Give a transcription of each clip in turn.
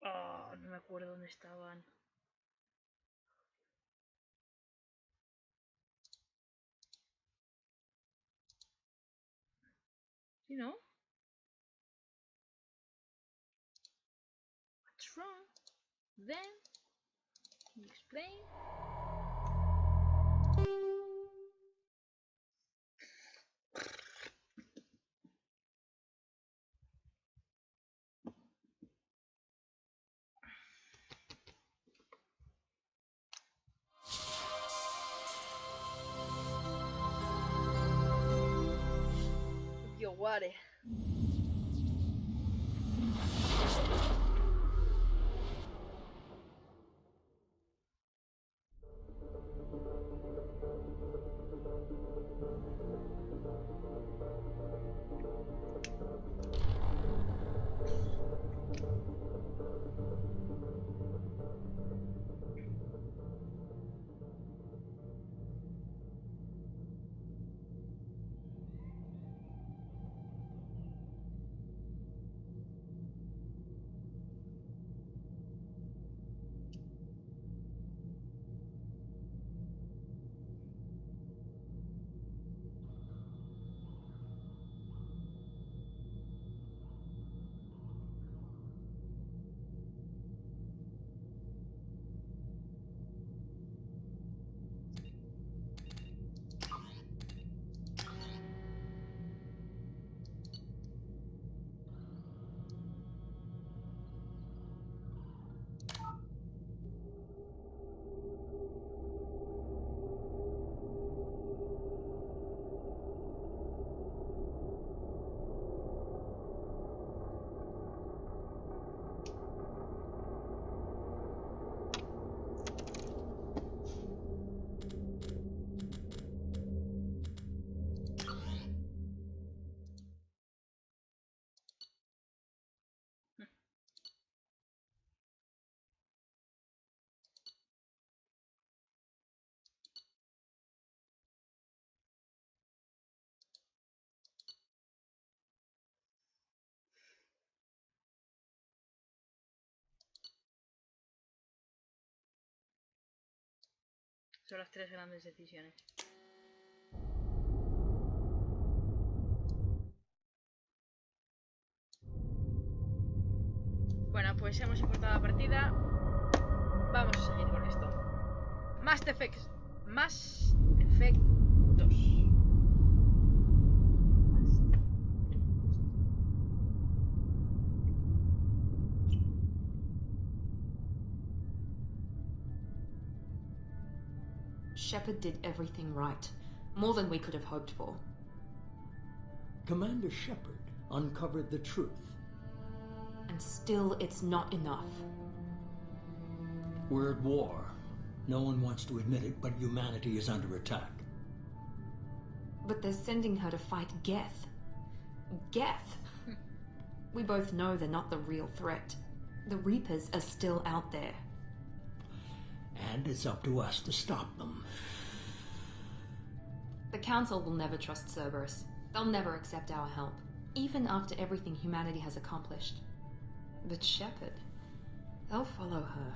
Oh, no me acuerdo dónde estaban. You know? What's wrong? Then, can you explain? Yo, Ware. Son las tres grandes decisiones. Bueno, pues hemos importado la partida. Vamos a seguir con esto. Mass Effect. Mass Effect 2. Shepard did everything right. More than we could have hoped for. Commander Shepard uncovered the truth. And still, it's not enough. We're at war. No one wants to admit it, but humanity is under attack. But they're sending her to fight Geth. Geth! We both know they're not the real threat. The Reapers are still out there. And it's up to us to stop them. The Council will never trust Cerberus. They'll never accept our help, even after everything humanity has accomplished. But Shepard, they'll follow her.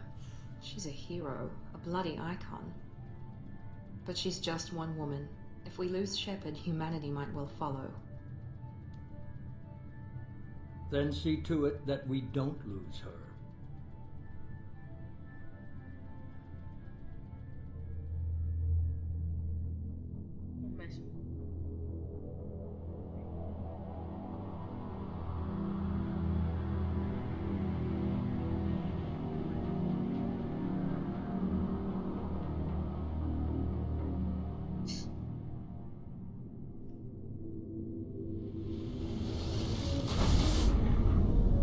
She's a hero, a bloody icon. But she's just one woman. If we lose Shepard, humanity might well follow. Then see to it that we don't lose her. Un mes.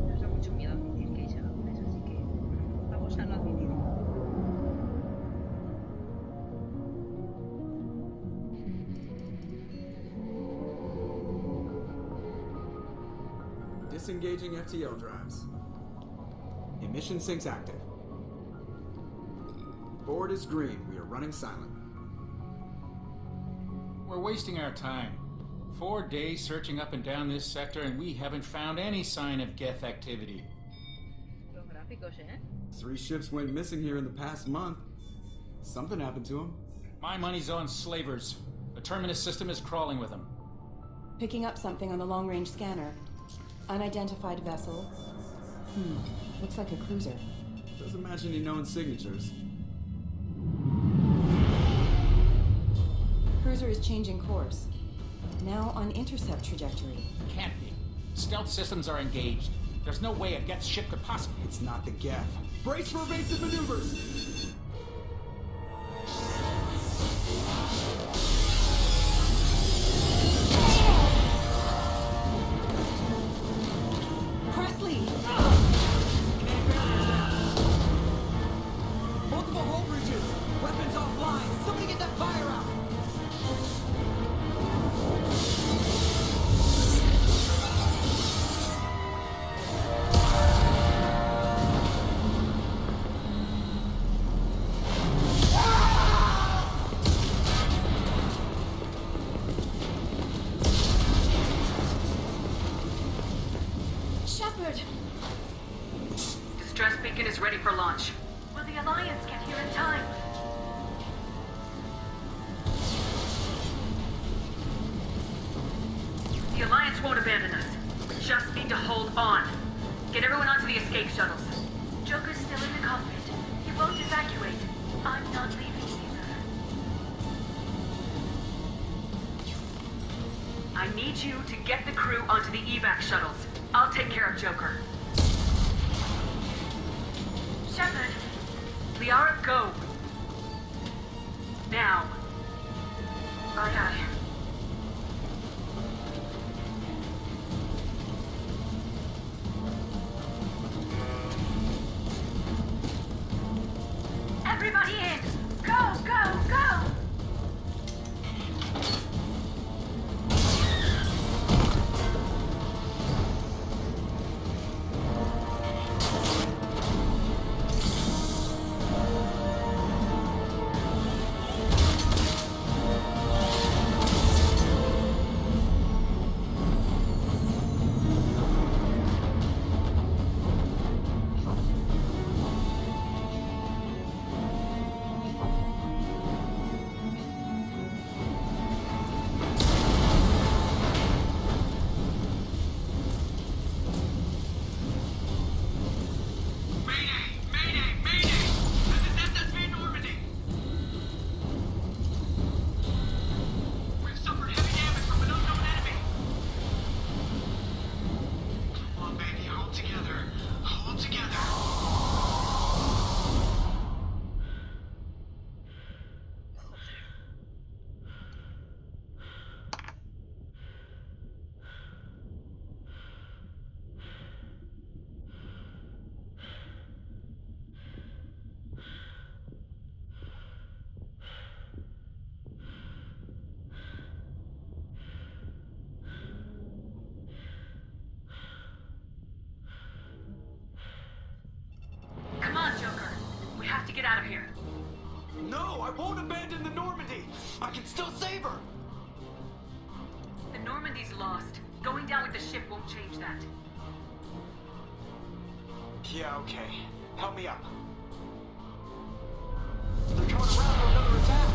Nos da mucho miedo admitir que hay segadores, así que vamos a no admitirlo. Disengaging FTL drives. Emission sinks active. Board is green. We are running silent. We're wasting our time. 4 days searching up and down this sector, and we haven't found any sign of Geth activity. Logra. gráficos, ¿eh? 3 ships went missing here in the past month. Something happened to them. My money's on slavers. The Terminus system is crawling with them. Picking up something on the long-range scanner. Unidentified vessel. Looks like a cruiser. Doesn't match any known signatures. Cruiser is changing course. Now on intercept trajectory. Can't be. Stealth systems are engaged. There's no way a Geth ship could possibly... It's not the Geth. Brace for evasive maneuvers! Presley! Multiple hull breaches! Weapons offline! Somebody get that fire out! Shepard! Distress beacon is ready for launch. Will the Alliance get here in time? The Alliance won't abandon us. We just need to hold on. Get everyone onto the escape shuttles. Joker's still in the cockpit. He won't evacuate. I'm not leaving either. I need you to get the crew onto the evac shuttles. I'll take care of Joker. Shepard. Liara, go. Now. Aye, aye. Everybody in! Go, go, go! Come on, Joker. We have to get out of here. No, I won't abandon the Normandy! I can still save her! The Normandy's lost. Going down with the ship won't change that. Yeah, okay. Help me up. They're coming around for another attack!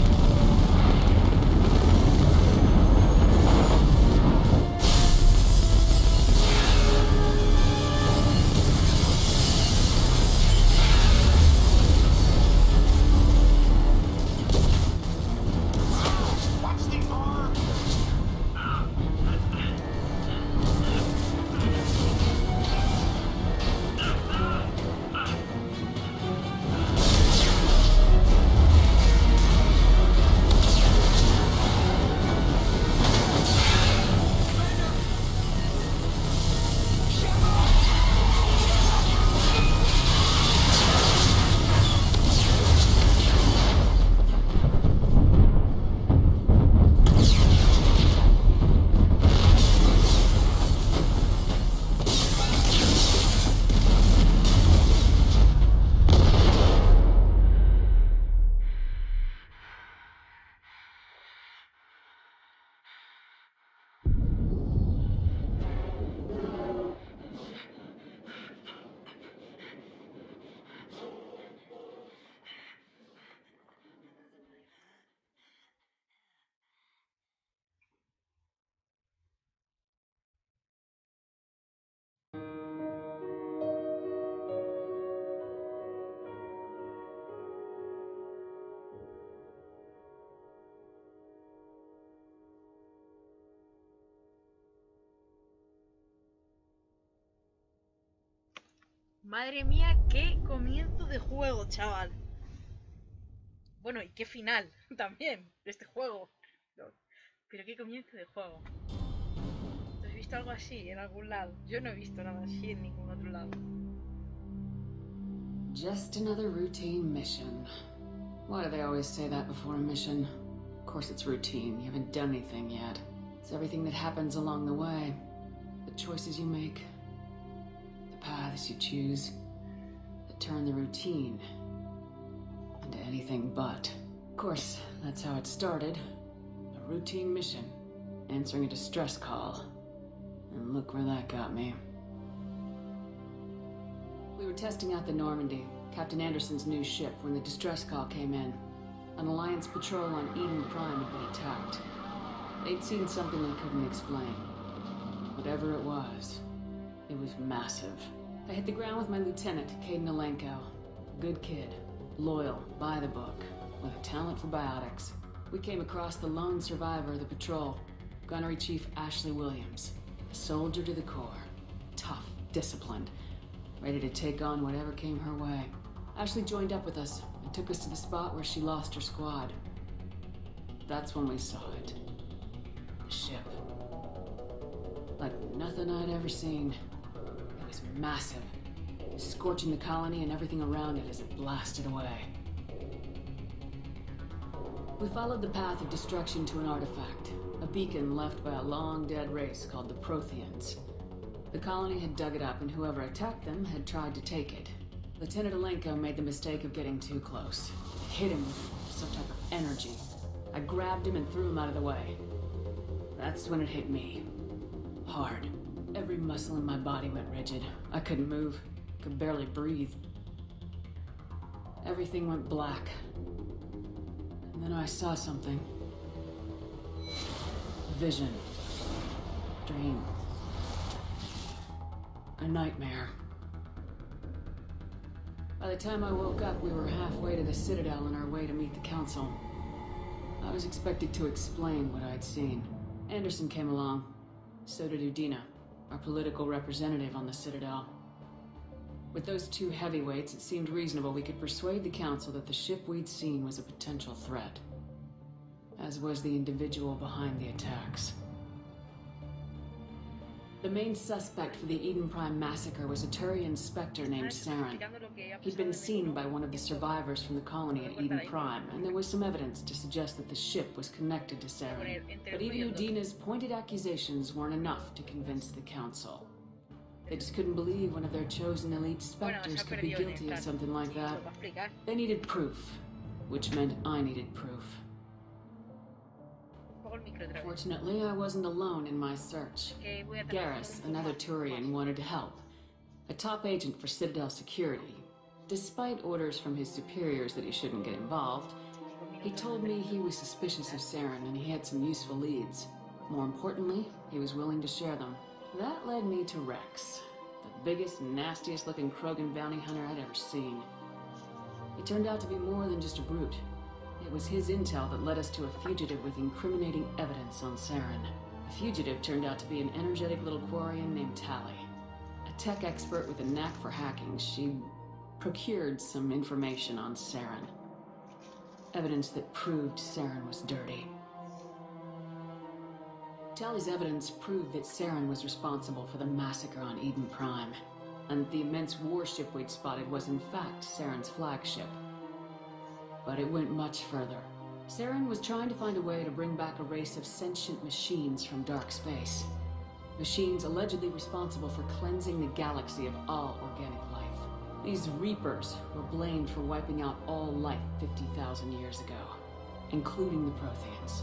Watch the arm! Madre mía, qué comienzo de juego, chaval. Bueno, y qué final también de este juego. Pero qué comienzo de juego. ¿Tú has visto algo así en algún lado? Yo no he visto nada así en ningún otro lado. Just another routine mission. Why do they always say that before a mission? Of course it's routine. You haven't done anything yet. It's everything that happens along the way. The choices you make. The paths you choose. That turn the routine into anything but. Of course, that's how it started. A routine mission. Answering a distress call. And look where that got me. We were testing out the Normandy, Captain Anderson's new ship, when the distress call came in. An Alliance patrol on Eden Prime had been attacked. They'd seen something they couldn't explain. Whatever it was massive. I hit the ground with my lieutenant, Caden Alenko. Good kid, loyal, by the book, with a talent for biotics. We came across the lone survivor of the patrol, Gunnery Chief Ashley Williams. A soldier to the core. Tough, disciplined, ready to take on whatever came her way. Ashley joined up with us and took us to the spot where she lost her squad. That's when we saw it. The ship. Like nothing I'd ever seen. It was massive, scorching the colony and everything around it as it blasted away. We followed the path of destruction to an artifact, a beacon left by a long-dead race called the Protheans. The colony had dug it up, and whoever attacked them had tried to take it. Lieutenant Alenko made the mistake of getting too close. It hit him with some type of energy. I grabbed him and threw him out of the way. That's when it hit me. Hard. Every muscle in my body went rigid. I couldn't move. Could barely breathe. Everything went black. And then I saw something. Vision. Dream. A nightmare. By the time I woke up, we were halfway to the Citadel on our way to meet the Council. I was expected to explain what I'd seen. Anderson came along. So did Udina, our political representative on the Citadel. With those two heavyweights, it seemed reasonable we could persuade the Council that the ship we'd seen was a potential threat. As was the individual behind the attacks. The main suspect for the Eden Prime massacre was a Turian Spectre named Saren. He'd been seen by one of the survivors from the colony at Eden Prime, and there was some evidence to suggest that the ship was connected to Saren. But even Udina's pointed accusations weren't enough to convince the Council. They just couldn't believe one of their chosen elite Spectres could be guilty of something like that. They needed proof, which meant I needed proof. Fortunately, I wasn't alone in my search. Garrus, another Turian, wanted to help. A top agent for Citadel security. Despite orders from his superiors that he shouldn't get involved, he told me he was suspicious of Saren and he had some useful leads. More importantly, he was willing to share them. That led me to Rex, the biggest, nastiest looking Krogan bounty hunter I'd ever seen. He turned out to be more than just a brute. It was his intel that led us to a fugitive with incriminating evidence on Saren. The fugitive turned out to be an energetic little Quarian named Tally. A tech expert with a knack for hacking, she procured some information on Saren. Evidence that proved Saren was dirty. Tally's evidence proved that Saren was responsible for the massacre on Eden Prime, and the immense warship we'd spotted was in fact Saren's flagship. But it went much further. Saren was trying to find a way to bring back a race of sentient machines from dark space. Machines allegedly responsible for cleansing the galaxy of all organic life. These Reapers were blamed for wiping out all life 50,000 years ago, including the Protheans,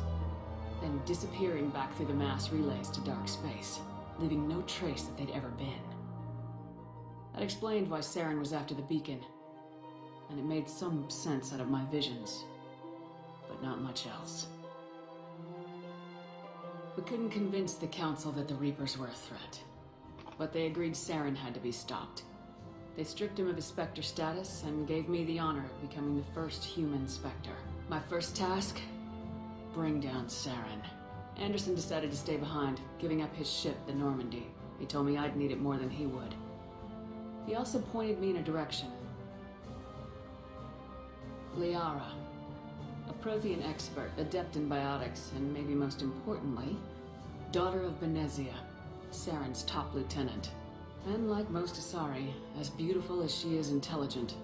then disappearing back through the mass relays to dark space, leaving no trace that they'd ever been. That explained why Saren was after the beacon, and it made some sense out of my visions, but not much else. We couldn't convince the Council that the Reapers were a threat, but they agreed Saren had to be stopped. They stripped him of his Spectre status and gave me the honor of becoming the first human Spectre. My first task? Bring down Saren. Anderson decided to stay behind, giving up his ship, the Normandy. He told me I'd need it more than he would. He also pointed me in a direction. Liara, a Prothean expert, adept in biotics, and maybe most importantly, daughter of Benezia, Saren's top lieutenant. And like most Asari, as beautiful as she is intelligent,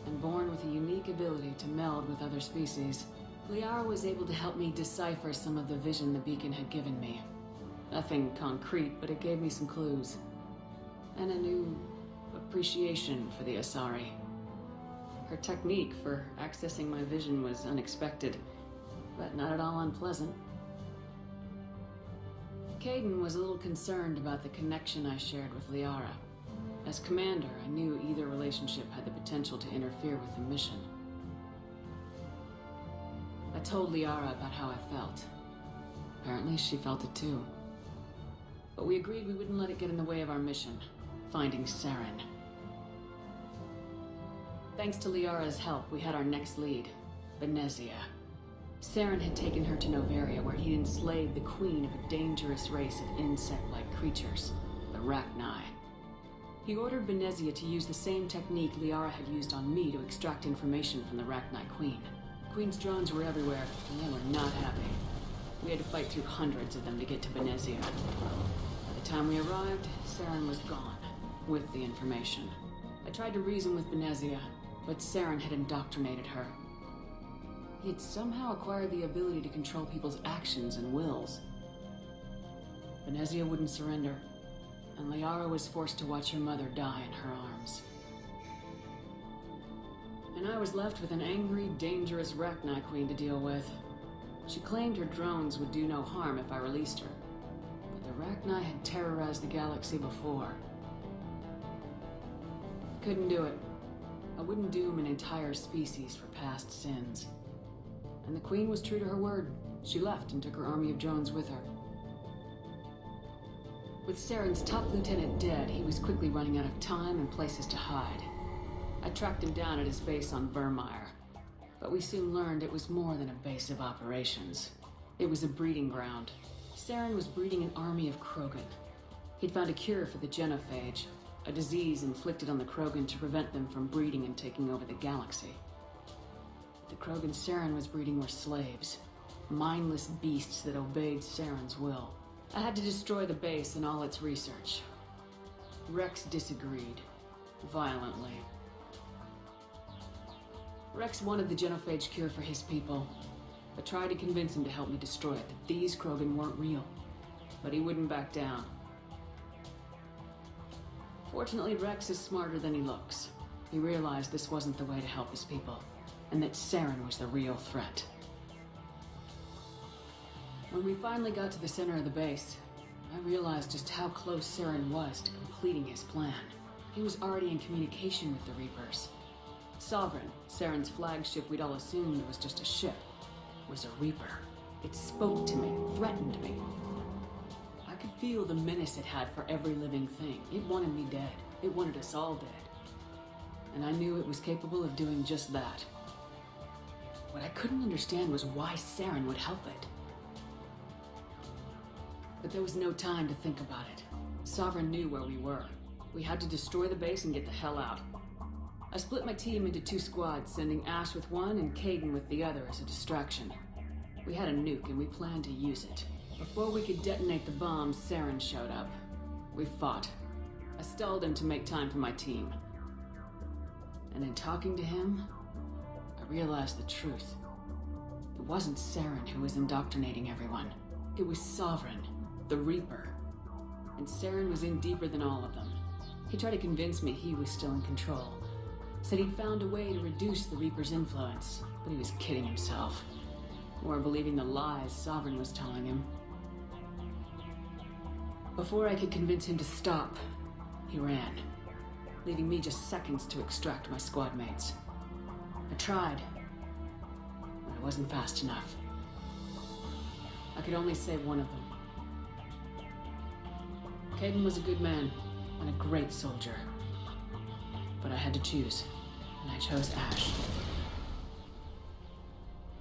and born with a unique ability to meld with other species, Liara was able to help me decipher some of the vision the beacon had given me. Nothing concrete, but it gave me some clues. And a new appreciation for the Asari. Her technique for accessing my vision was unexpected, but not at all unpleasant. Caden was a little concerned about the connection I shared with Liara. As commander, I knew either relationship had the potential to interfere with the mission. I told Liara about how I felt. Apparently, she felt it too. But we agreed we wouldn't let it get in the way of our mission, finding Saren. Thanks to Liara's help, we had our next lead, Benezia. Saren had taken her to Noveria, where he'd enslaved the queen of a dangerous race of insect-like creatures, the Rachni. He ordered Benezia to use the same technique Liara had used on me to extract information from the Rachni queen. The queen's drones were everywhere, and they were not happy. We had to fight through hundreds of them to get to Benezia. By the time we arrived, Saren was gone, with the information. I tried to reason with Benezia, but Saren had indoctrinated her. He had somehow acquired the ability to control people's actions and wills. Benezia wouldn't surrender, and Liara was forced to watch her mother die in her arms. And I was left with an angry, dangerous Rachni queen to deal with. She claimed her drones would do no harm if I released her, but the Rachni had terrorized the galaxy before. Couldn't do it. I wouldn't doom an entire species for past sins. And the Queen was true to her word. She left and took her army of drones with her. With Saren's top lieutenant dead, he was quickly running out of time and places to hide. I tracked him down at his base on Vermeer, but we soon learned it was more than a base of operations. It was a breeding ground. Saren was breeding an army of Krogan. He'd found a cure for the genophage, a disease inflicted on the Krogan to prevent them from breeding and taking over the galaxy. The Krogan Saren was breeding were slaves, mindless beasts that obeyed Saren's will. I had to destroy the base and all its research. Rex disagreed, violently. Rex wanted the genophage cure for his people, but tried to convince him to help me destroy it, that these Krogan weren't real. But he wouldn't back down. Fortunately, Rex is smarter than he looks. He realized this wasn't the way to help his people, and that Saren was the real threat. When we finally got to the center of the base, I realized just how close Saren was to completing his plan. He was already in communication with the Reapers. Sovereign, Saren's flagship we'd all assumed was just a ship, was a Reaper. It spoke to me, threatened me. I could feel the menace it had for every living thing. It wanted me dead. It wanted us all dead. And I knew it was capable of doing just that. What I couldn't understand was why Saren would help it. But there was no time to think about it. Sovereign knew where we were. We had to destroy the base and get the hell out. I split my team into 2 squads, sending Ash with one and Caden with the other as a distraction. We had a nuke and we planned to use it. Before we could detonate the bomb, Saren showed up. We fought. I stalled him to make time for my team. And in talking to him, I realized the truth. It wasn't Saren who was indoctrinating everyone. It was Sovereign, the Reaper. And Saren was in deeper than all of them. He tried to convince me he was still in control. Said he'd found a way to reduce the Reaper's influence, but he was kidding himself. Or believing the lies Sovereign was telling him. Before I could convince him to stop, he ran, leaving me just seconds to extract my squad mates. I tried, but I wasn't fast enough. I could only save one of them. Caden was a good man and a great soldier. But I had to choose, and I chose Ash.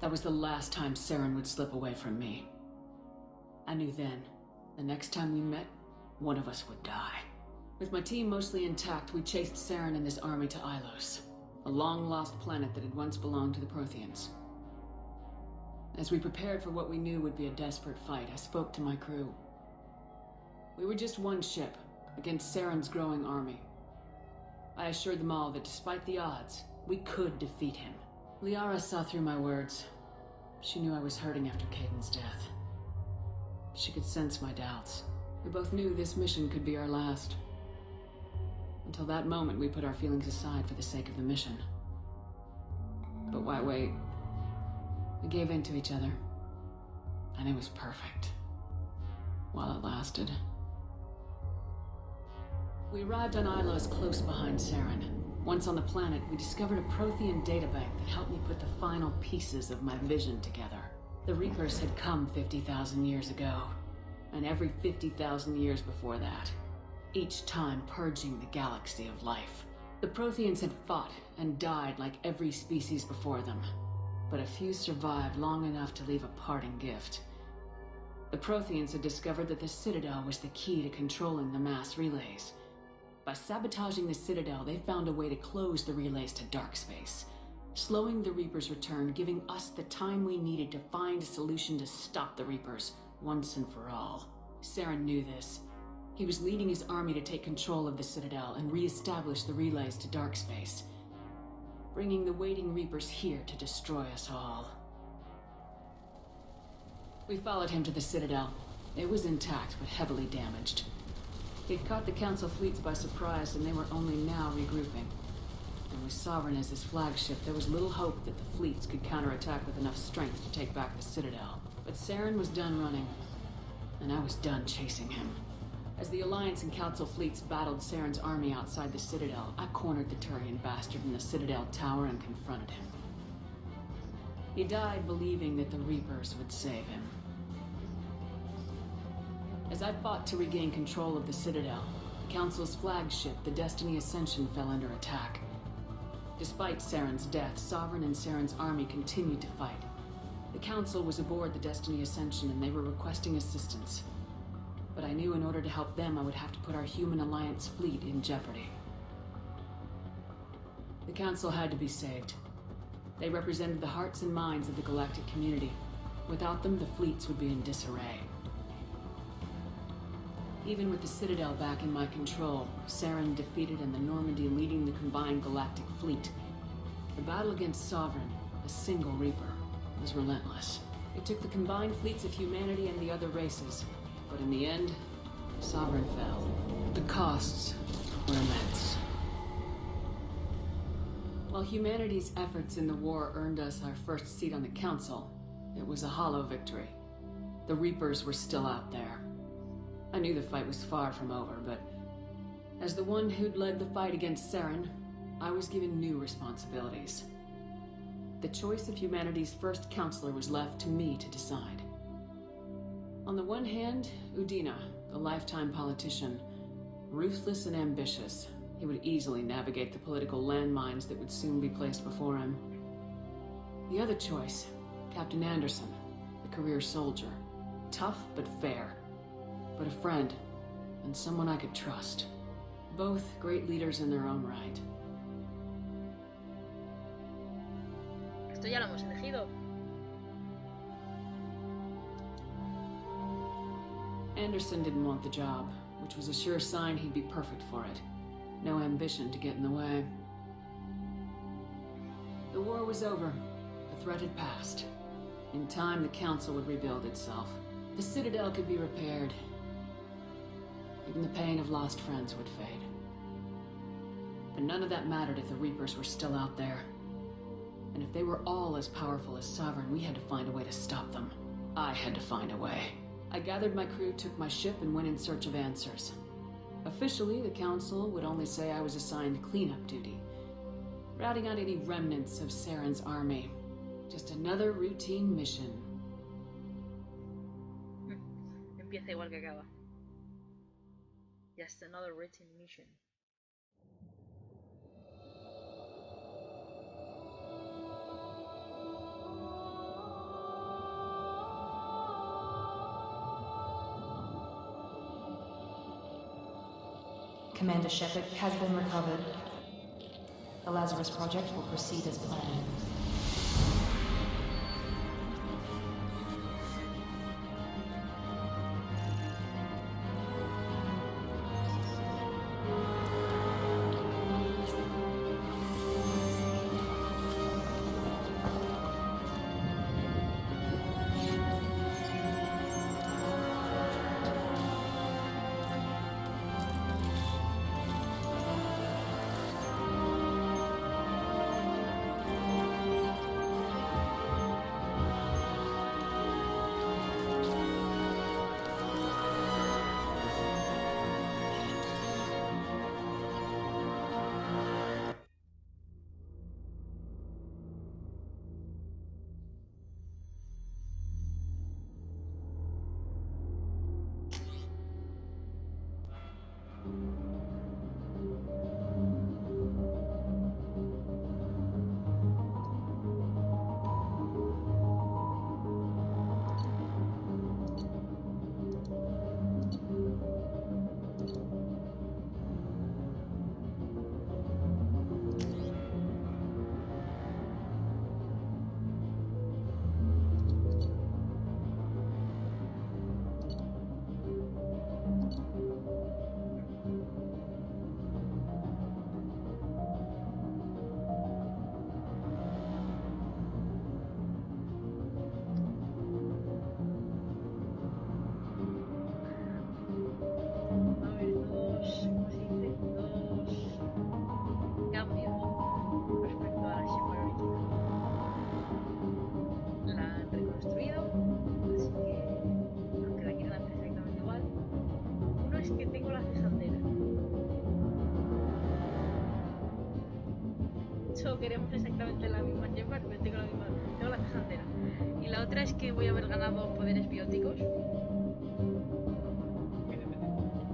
That was the last time Saren would slip away from me. I knew then, the next time we met, one of us would die. With my team mostly intact, we chased Saren and his army to Ilos, a long-lost planet that had once belonged to the Protheans. As we prepared for what we knew would be a desperate fight, I spoke to my crew. We were just one ship, against Saren's growing army. I assured them all that despite the odds, we could defeat him. Liara saw through my words. She knew I was hurting after Caden's death. She could sense my doubts. We both knew this mission could be our last. Until that moment, we put our feelings aside for the sake of the mission. But why wait? We gave in to each other. And it was perfect. While it lasted. We arrived on Ilos close behind Saren. Once on the planet, we discovered a Prothean databank that helped me put the final pieces of my vision together. The Reapers had come 50,000 years ago, and every 50,000 years before that, each time purging the galaxy of life. The Protheans had fought and died like every species before them, but a few survived long enough to leave a parting gift. The Protheans had discovered that the Citadel was the key to controlling the mass relays. By sabotaging the Citadel, they found a way to close the relays to dark space, slowing the Reapers' return, giving us the time we needed to find a solution to stop the Reapers once and for all. Saren knew this. He was leading his army to take control of the Citadel and re-establish the relays to dark space, bringing the waiting Reapers here to destroy us all. We followed him to the Citadel. It was intact, but heavily damaged. He'd caught the Council fleets by surprise, and they were only now regrouping. And with Sovereign as his flagship, there was little hope that the fleets could counterattack with enough strength to take back the Citadel. But Saren was done running, and I was done chasing him. As the Alliance and Council fleets battled Saren's army outside the Citadel, I cornered the Turian bastard in the Citadel tower and confronted him. He died believing that the Reapers would save him. As I fought to regain control of the Citadel, the Council's flagship, the Destiny Ascension, fell under attack. Despite Saren's death, Sovereign and Saren's army continued to fight. The Council was aboard the Destiny Ascension and they were requesting assistance. But I knew in order to help them, I would have to put our human Alliance fleet in jeopardy. The Council had to be saved. They represented the hearts and minds of the galactic community. Without them, the fleets would be in disarray. Even with the Citadel back in my control, Saren defeated and the Normandy leading the combined galactic fleet. The battle against Sovereign, a single Reaper, was relentless. It took the combined fleets of humanity and the other races, but in the end, Sovereign fell. The costs were immense. While humanity's efforts in the war earned us our first seat on the Council, it was a hollow victory. The Reapers were still out there. I knew the fight was far from over, but as the one who'd led the fight against Saren, I was given new responsibilities. The choice of humanity's first counselor was left to me to decide. On the one hand, Udina, the lifetime politician, ruthless and ambitious. He would easily navigate the political landmines that would soon be placed before him. The other choice, Captain Anderson, the career soldier. Tough but fair. But a friend, and someone I could trust. Both great leaders in their own right. Esto ya lo hemos elegido. Anderson didn't want the job, which was a sure sign he'd be perfect for it. No ambition to get in the way. The war was over. The threat had passed. In time, the Council would rebuild itself. The Citadel could be repaired. Even the pain of lost friends would fade. But none of that mattered if the Reapers were still out there. And if they were all as powerful as Sovereign, we had to find a way to stop them. I had to find a way. I gathered my crew, took my ship, and went in search of answers. Officially, the Council would only say I was assigned cleanup duty, routing out any remnants of Saren's army. Just another routine mission. Empieza igual que acaba. Just another routine mission. Commander Shepard has been recovered. The Lazarus Project will proceed as planned. Queremos exactamente la misma Shepard, pero tengo la ceja entera. Y la otra es que voy a haber ganado poderes bióticos.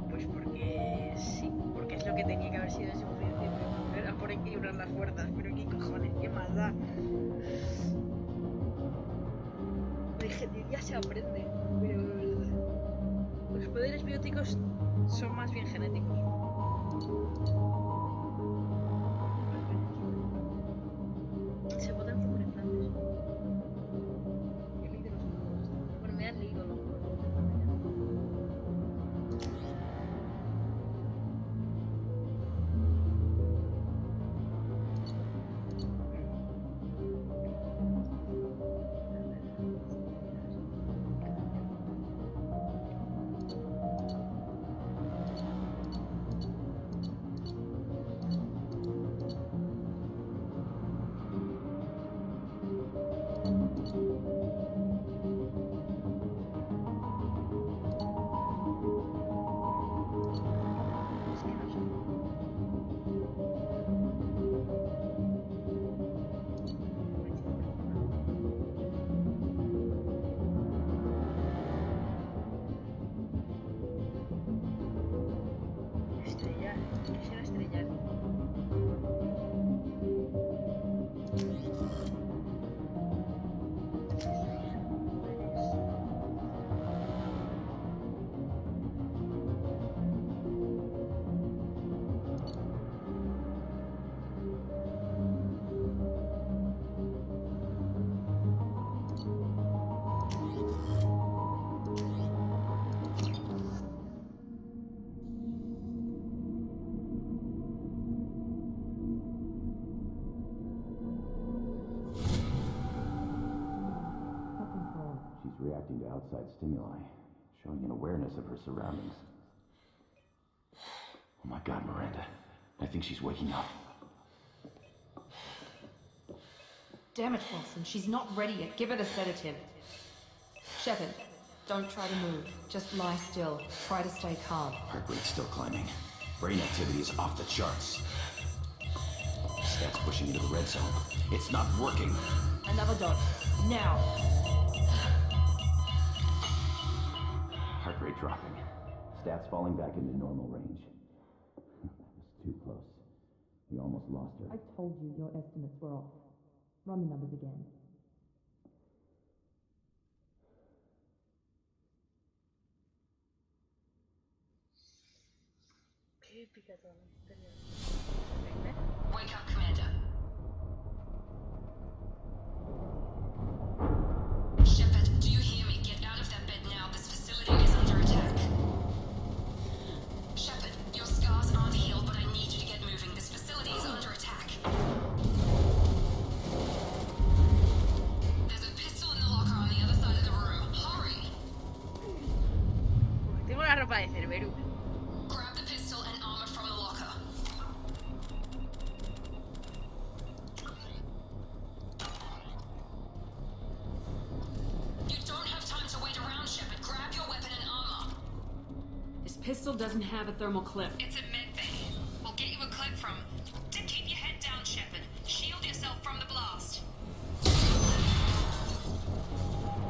Pues porque sí, porque es lo que tenía que haber sido desde un principio. Era por equilibrar las fuerzas, pero qué cojones, qué más da. La ingeniería se aprende, pero los poderes bióticos son más bien genéticos. Se potencia por implantes. He leído los juegos. Bueno, me han leído los juegos. Quisiera estrellar. She's reacting to outside stimuli, showing an awareness of her surroundings. Oh my God, Miranda. I think she's waking up. Damn it, Wilson. She's not ready yet. Give her the sedative. Shepard, don't try to move. Just lie still. Try to stay calm. Heart rate's still climbing. Brain activity is off the charts. Stats pushing into the red zone. It's not working. Another dose. Now. Heart rate dropping. Stats falling back into normal range. That was too close. We almost lost her. I told you your estimates were off. Run the numbers again. Qué explica toda la historia. Wake up, Commander. Shepard, do you hear me? Get out of that bed now. This facility is under attack. Shepard, your scars aren't healed, but I need you to get moving. This facility is under attack. There's a pistol in the locker on the other side of the room. Hurry! Tengo la ropa de Cerberus. Grab the pistol and armor from the locker. You don't have time to wait around, Shepard. Grab your weapon and armor. This pistol doesn't have a thermal clip. It's a med bay. We'll get you a clip from... To keep your head down, Shepard. Shield yourself from the blast.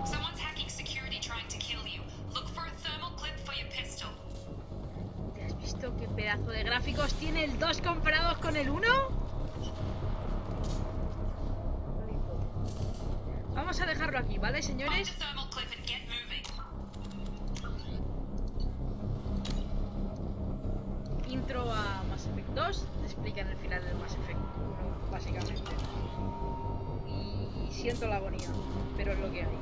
Someone's hacking security trying to kill you. Look for a thermal clip for your pistol. ¿Te has visto qué pedazo de gráficos tiene el 2 comparados con el 1? Vamos a dejarlo aquí, ¿vale, Find señores? a thermal clip and get moving. Intro a Mass Effect 2, te explican el final del Mass Effect 1, básicamente. Y siento la agonía, pero es lo que hay.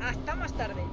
Hasta más tarde.